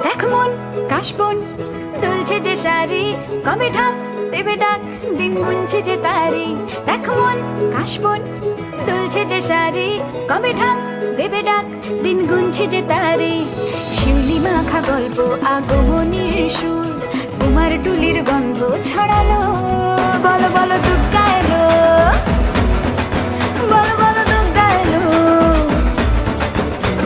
দেখ মন কাশবন দুলছে যে শাড়ি, কবে ঢাক দেবে ডাক, দিন গুনছে যে তারি। দেখ মন কাশবন দুলছে যে শাড়ি, কবে ঢাক দেবে ডাক, দিন গুনছে যে তারি। শিউলি মাখা গল্প আগমনীর সুর, কুমার টুলির গন্ধ ছড়ালো। বলো বলো দুগ্গা এলো, বলো বলো দুগ্গা এলো,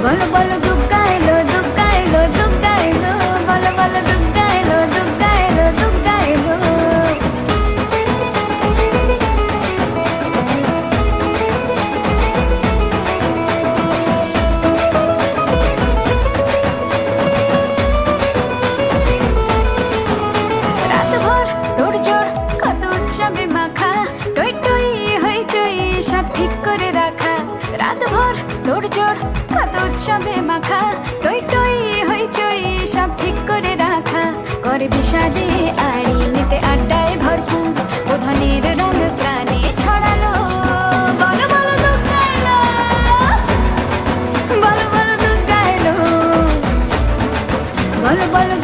বলো বলো দুগ্গা এলো, দুগ্গা এলো, দুগ্গা এলো, বলো বলো দুগ্গা এলো, দুগ্গা এলো, দুগ্গা এলো। রাতভর তোড়জোড় কত উৎসবে মাখা, টই টই হইচই সব ঠিক করে রাখা। রাতভর তোড়জোড় কত উৎসবে মাখা, টই টই হইচই সব ঠিক করে রাখা। করে বিষাদে আড়ি নিতে আড্ডায় ভরপুর, বোধনের রঙ প্রাণে ছড়ালো। বলো বলো দুগ্গা এলো, বলো বলো দুগ্গা এলো, বলো বলো